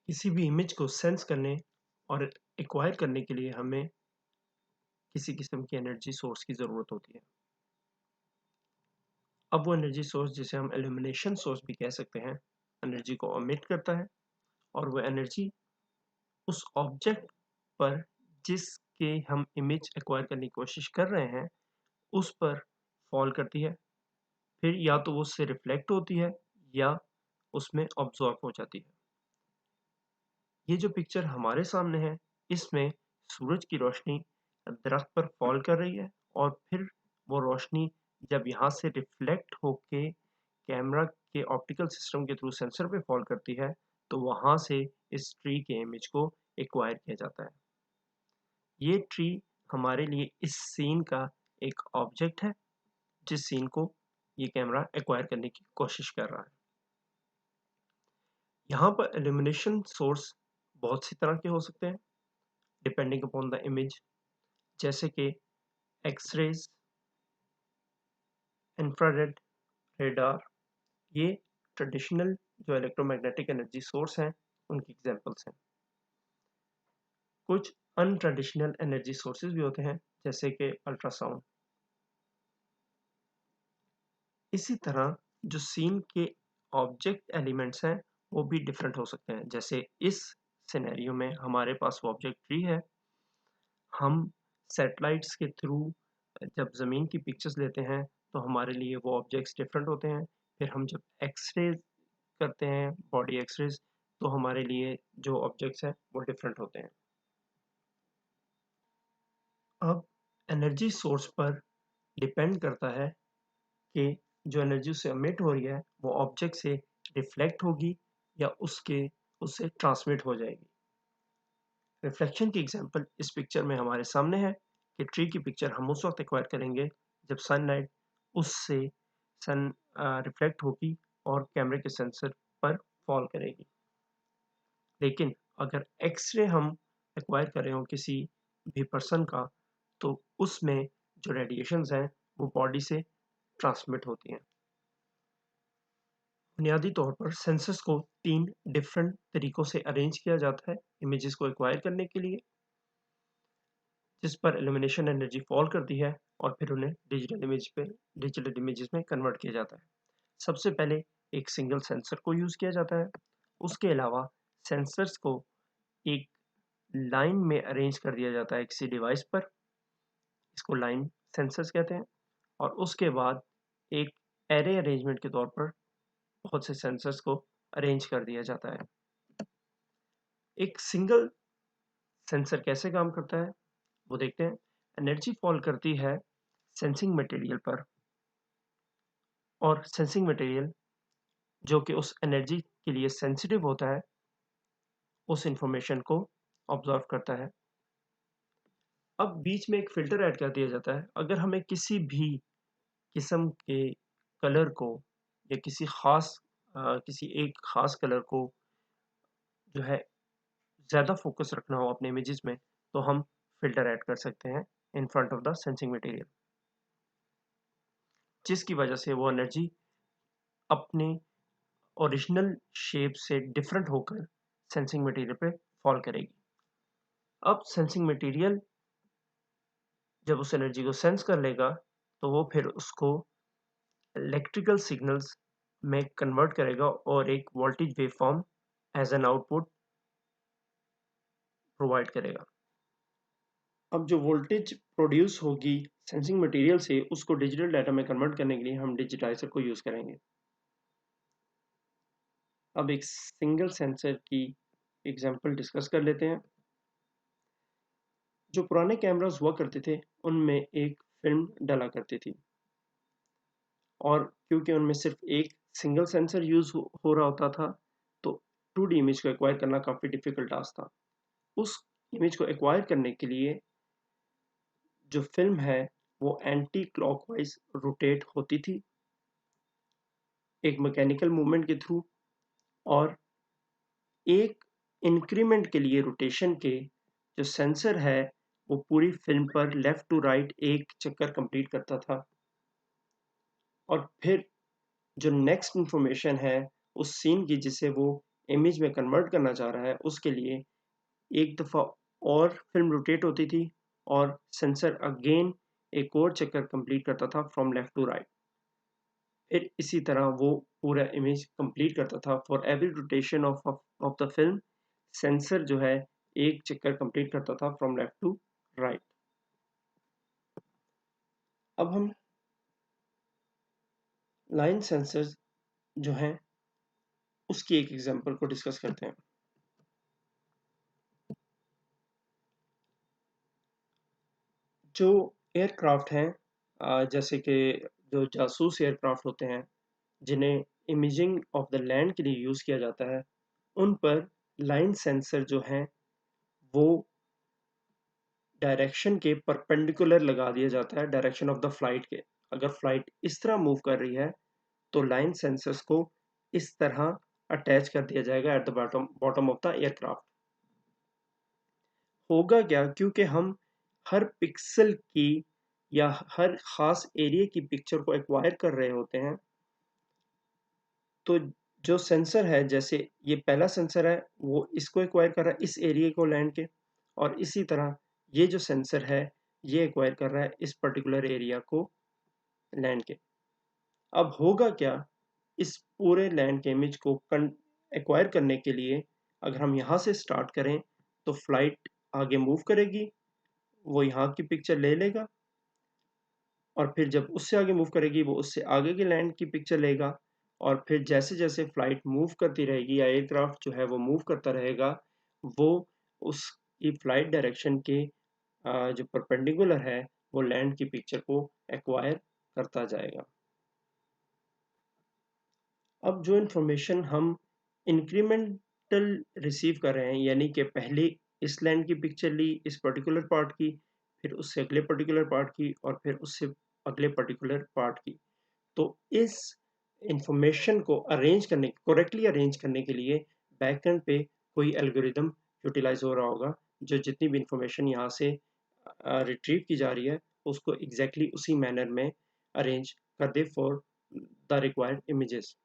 किसी भी इमेज को सेंस करने और एक्वायर करने के लिए हमें किसी किस्म की एनर्जी सोर्स की ज़रूरत होती है। अब वो एनर्जी सोर्स जिसे हम इल्यूमिनेशन सोर्स भी कह सकते हैं, एनर्जी को एमिट करता है और वो एनर्जी उस ऑब्जेक्ट पर जिसके हम इमेज एक्वायर करने की कोशिश कर रहे हैं, उस पर फॉल करती है। फिर या तो वो उससे रिफ्लेक्ट होती है या उसमें ऑब्ज़ॉर्ब हो जाती है। ये जो पिक्चर हमारे सामने है, इसमें सूरज की रोशनी दरख्त पर फॉल कर रही है और फिर वो रोशनी जब यहाँ से रिफ्लेक्ट होके कैमरा के ऑप्टिकल सिस्टम के थ्रू सेंसर पे फॉल करती है, तो वहाँ से इस ट्री के इमेज को एक्वायर किया जाता है। ये ट्री हमारे लिए इस सीन का एक ऑब्जेक्ट है, जिस सीन को ये कैमरा एक्वायर करने की कोशिश कर रहा है। यहाँ पर इल्यूमिनेशन सोर्स बहुत सी तरह के हो सकते हैं, डिपेंडिंग अपॉन द इमेज, जैसे कि एक्स-रेज़, इंफ्रारेड, रेडार, ये ट्रेडिशनल जो इलेक्ट्रोमैग्नेटिक एनर्जी सोर्स हैं, उनकी एग्ज़ाम्पल्स हैं। कुछ अनट्रेडिशनल एनर्जी सोर्सेज़ भी होते हैं, जैसे कि अल्ट्रासाउंड। इसी तरह जो सीन के ऑब्जेक्ट एलिमेंट्स हैं, वो भी डिफरेंट हो सकते हैं। जैसे इस सिनेरियो में हमारे पास वो ऑब्जेक्ट ट्री है, हम सैटेलाइट्स के थ्रू जब ज़मीन की पिक्चर्स लेते हैं, तो हमारे लिए वो ऑब्जेक्ट्स डिफरेंट होते हैं। फिर हम जब एक्स-रेज़ करते हैं, बॉडी एक्स-रेज़, तो हमारे लिए जो ऑब्जेक्ट्स हैं, वो डिफरेंट होते हैं। अब एनर्जी सोर्स पर डिपेंड करता है कि जो एनर्जी उससे एमिट हो रही है, वो ऑब्जेक्ट से रिफ्लेक्ट होगी या उससे ट्रांसमिट हो जाएगी। रिफ्लेक्शन की एग्जांपल इस पिक्चर में हमारे सामने है कि ट्री की पिक्चर हम उस वक्त एक्वायर करेंगे जब सनलाइट उससे सन रिफ्लेक्ट होगी और कैमरे के सेंसर पर फॉल करेगी। लेकिन अगर एक्स-रे हम एक्वायर कर रहे हो किसी भी पर्सन का, तो उसमें जो रेडिएशंस हैं, वो बॉडी से ट्रांसमिट होती हैं। बुनियादी तौर पर सेंसर्स को 3 डिफरेंट तरीकों से अरेंज किया जाता है इमेजेस को एक्वायर करने के लिए, जिस पर इल्यूमिनेशन एनर्जी फॉल करती है और फिर उन्हें डिजिटल इमेजेस में कन्वर्ट किया जाता है। सबसे पहले एक सिंगल सेंसर को यूज़ किया जाता है। उसके अलावा सेंसर्स को एक लाइन में अरेंज कर दिया जाता है किसी डिवाइस पर, इसको लाइन सेंसर्स कहते हैं, और उसके बाद एक एरे अरेंजमेंट के तौर पर बहुत से सेंसर्स को अरेंज कर दिया जाता है। एक सिंगल सेंसर कैसे काम करता है, वो देखते हैं। एनर्जी फॉल करती है सेंसिंग मटेरियल पर और सेंसिंग मटेरियल जो कि उस एनर्जी के लिए सेंसिटिव होता है, उस इंफॉर्मेशन को ऑब्जर्व करता है। अब बीच में एक फ़िल्टर ऐड कर दिया जाता है। अगर हमें किसी भी किस्म के कलर को या किसी एक ख़ास कलर को जो है ज़्यादा फ़ोकस रखना हो अपने इमेजेस में, तो हम फ़िल्टर ऐड कर सकते हैं in front of the sensing material, जिसकी वजह से वो एनर्जी अपने ओरिजिनल शेप से डिफरेंट होकर सेंसिंग मटेरियल पे फॉल करेगी। अब सेंसिंग मटेरियल जब उस एनर्जी को सेंस कर लेगा, तो वो फिर उसको इलेक्ट्रिकल सिग्नल्स में कन्वर्ट करेगा और एक voltage waveform as an output provide करेगा। अब जो वोल्टेज प्रोड्यूस होगी सेंसिंग मटेरियल से, उसको डिजिटल डाटा में कन्वर्ट करने के लिए हम डिजिटाइज़र को यूज़ करेंगे। अब एक सिंगल सेंसर की एग्जांपल डिस्कस कर लेते हैं। जो पुराने कैमरास हुआ करते थे, उनमें एक फ़िल्म डला करती थी और क्योंकि उनमें सिर्फ़ एक सिंगल सेंसर यूज़ हो रहा होता था, तो 2D इमेज को एक्वायर करना काफ़ी डिफ़िकल्ट टास्क था। उस इमेज को एक्वायर करने के लिए जो फ़िल्म है, वो एंटी क्लॉकवाइज़ रोटेट होती थी, एक मैकेनिकल मूवमेंट के थ्रू, और एक इंक्रीमेंट के लिए रोटेशन के जो सेंसर है, वो पूरी फ़िल्म पर लेफ्ट टू राइट एक चक्कर कंप्लीट करता था और फिर जो नेक्स्ट इन्फॉर्मेशन है उस सीन की, जिसे वो इमेज में कन्वर्ट करना चाह रहा है उसके लिए एक दफ़ा और फिल्म रोटेट होती थी और सेंसर अगेन एक और चक्कर कंप्लीट करता था फ्रॉम लेफ्ट टू राइट। फिर इसी तरह वो पूरा इमेज कंप्लीट करता था। For every rotation of the film sensor जो है एक चक्कर कंप्लीट करता था फ्रॉम लेफ्ट टू राइट। अब हम लाइन सेंसर्स जो हैं उसकी एक एग्जांपल को डिस्कस करते हैं। जो एयरक्राफ्ट हैं जैसे कि जो जासूस एयरक्राफ्ट होते हैं जिन्हें इमेजिंग ऑफ द लैंड के लिए यूज़ किया जाता है, उन पर लाइन सेंसर जो हैं वो डायरेक्शन के परपेंडिकुलर लगा दिया जाता है डायरेक्शन ऑफ द फ्लाइट के। अगर फ्लाइट इस तरह मूव कर रही है तो लाइन सेंसर्स को इस तरह अटैच कर दिया जाएगा at the bottom bottom of the aircraft. होगा क्या, क्योंकि हम हर पिक्सल की या हर खास एरिया की पिक्चर को एक्वायर कर रहे होते हैं, तो जो सेंसर है जैसे ये पहला सेंसर है वो इसको एक्वायर कर रहा है इस एरिया को लैंड के, और इसी तरह ये जो सेंसर है ये एक्वायर कर रहा है इस पर्टिकुलर एरिया को लैंड के। अब होगा क्या, इस पूरे लैंड के इमेज को एक्वायर करने के लिए अगर हम यहाँ से स्टार्ट करें तो फ्लाइट आगे मूव करेगी, वो यहाँ की पिक्चर ले लेगा और फिर जब उससे आगे मूव करेगी वो उससे आगे के लैंड की पिक्चर लेगा, और फिर जैसे-जैसे फ्लाइट मूव करती रहेगी या एयरक्राफ्ट जो है वो मूव करता रहेगा, वो उसकी फ्लाइट डायरेक्शन के जो परपेंडिकुलर है वो लैंड की पिक्चर को एक्वायर करता जाएगा। अब जो इन्फॉर्मेशन हम इंक्रीमेंटल रिसीव कर रहे हैं, यानी कि पहले इस लैंड की पिक्चर ली इस पर्टिकुलर पार्ट की, फिर उससे अगले पर्टिकुलर पार्ट की और फिर उससे अगले पर्टिकुलर पार्ट की, तो इस इंफॉर्मेशन को करेक्टली अरेंज करने के लिए बैकएंड पे कोई एल्गोरिदम यूटिलाइज हो रहा होगा जो जितनी भी इंफॉर्मेशन यहाँ से रिट्रीव की जा रही है उसको एग्जैक्टली उसी मैनर में अरेंज कर दे फॉर द रिक्वायर्ड इमेजेस।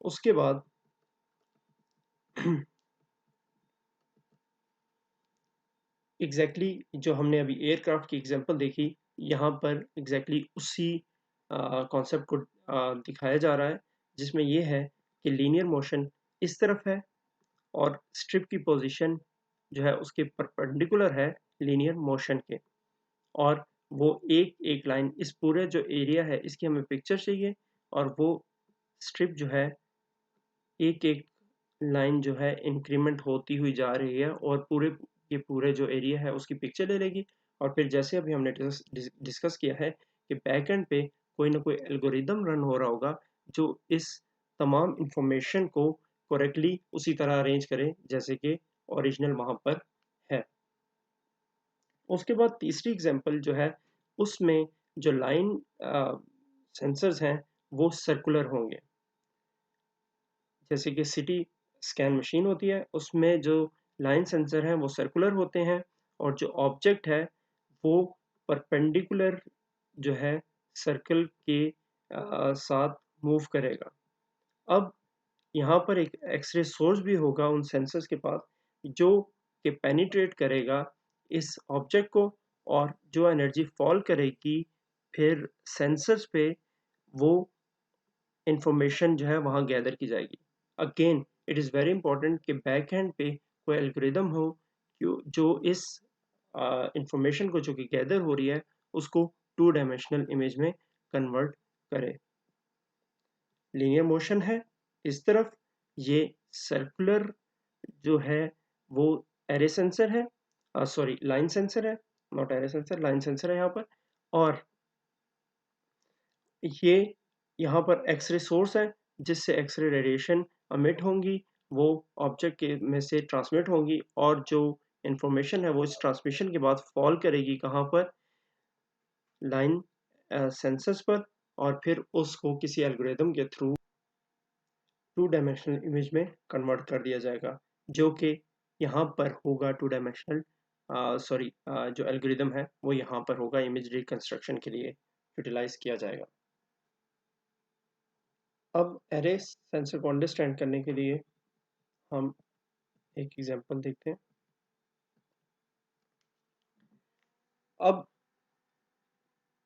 उसके बाद एग्जैक्टली जो हमने अभी एयरक्राफ्ट की एग्जांपल देखी, यहाँ पर एग्जैक्टली उसी कॉन्सेप्ट को दिखाया जा रहा है, जिसमें ये है कि लीनियर मोशन इस तरफ है और स्ट्रिप की पोजीशन जो है उसके परपेंडिकुलर है लीनियर मोशन के, और वो एक एक लाइन इस पूरे जो एरिया है इसकी हमें पिक्चर चाहिए, और वो स्ट्रिप जो है एक एक लाइन जो है इंक्रीमेंट होती हुई जा रही है और ये पूरे जो एरिया है उसकी पिक्चर ले लेगी। और फिर जैसे अभी हमने डिस्कस किया है कि बैकएंड पे कोई ना कोई एल्गोरिदम रन हो रहा होगा जो इस तमाम इंफॉर्मेशन को करेक्टली उसी तरह अरेंज करे जैसे कि ओरिजिनल वहाँ पर है। उसके बाद तीसरी एग्जांपल जो है उसमें जो लाइन सेंसर्स हैं वो सर्कुलर होंगे। जैसे कि सिटी स्कैन मशीन होती है उसमें जो लाइन सेंसर हैं वो सर्कुलर होते हैं, और जो ऑब्जेक्ट है वो परपेंडिकुलर जो है सर्कल के साथ मूव करेगा। अब यहाँ पर एक एक्स-रे सोर्स भी होगा उन सेंसर्स के पास जो कि पेनिट्रेट करेगा इस ऑब्जेक्ट को, और जो एनर्जी फॉल करेगी फिर सेंसर्स पे वो इंफॉर्मेशन जो है वहाँ गैदर की जाएगी। Again it is very important कि बैक एंड पे कोई एल्गोरिदम हो जो इस इंफॉर्मेशन को जो कि गैदर हो रही है उसको टू डायमेंशनल इमेज में कन्वर्ट करे। लीनियर मोशन है इस तरफ, ये सर्कुलर जो है वो एरे सेंसर है, सॉरी लाइन सेंसर है, not array sensor, line sensor है यहाँ पर, और ये यहाँ पर एक्स-रे सोर्स है जिससे एक्स-रे रेडिएशन एमिट होंगी, वो ऑब्जेक्ट के में से ट्रांसमिट होंगी, और जो इंफॉर्मेशन है वो इस ट्रांसमिशन के बाद फॉल करेगी कहाँ पर, लाइन सेंसर्स पर, और फिर उसको किसी एल्गोरिदम के थ्रू टू डायमेंशनल इमेज में कन्वर्ट कर दिया जाएगा, जो कि यहाँ पर होगा टू डायमेंशनल सॉरी जो एल्गोरिदम है वो यहाँ पर होगा इमेज रिकंस्ट्रक्शन के लिए यूटिलाइज किया जाएगा। अब एरे सेंसर को अंडरस्टैंड करने के लिए हम एक एग्जांपल देखते हैं। अब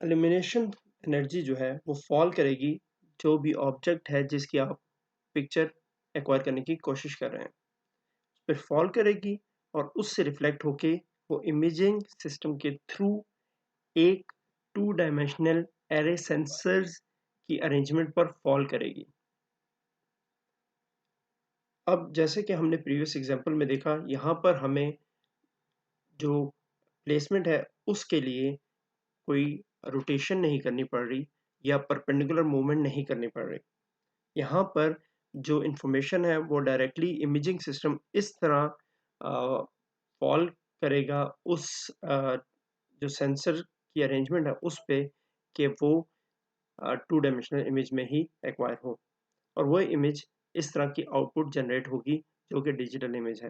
इल्यूमिनेशन एनर्जी जो है वो फॉल करेगी जो भी ऑब्जेक्ट है जिसकी आप पिक्चर एक्वायर करने की कोशिश कर रहे हैं, उस पर फॉल करेगी और उससे रिफ्लेक्ट होके वो इमेजिंग सिस्टम के थ्रू एक 2 डायमेंशनल एरे सेंसर्स की अरेंजमेंट पर फॉल करेगी। अब जैसे कि हमने प्रीवियस एग्जांपल में देखा, यहाँ पर हमें जो प्लेसमेंट है उसके लिए कोई रोटेशन नहीं करनी पड़ रही या परपेंडिकुलर मूवमेंट नहीं करनी पड़ रही। यहाँ पर जो इन्फॉर्मेशन है वो डायरेक्टली इमेजिंग सिस्टम इस तरह फॉल करेगा उस जो सेंसर की अरेंजमेंट है उस पे कि वो 2 डायमेंशनल इमेज में ही एक्वायर हो और वो इमेज इस तरह की आउटपुट जनरेट होगी जो कि डिजिटल इमेज है।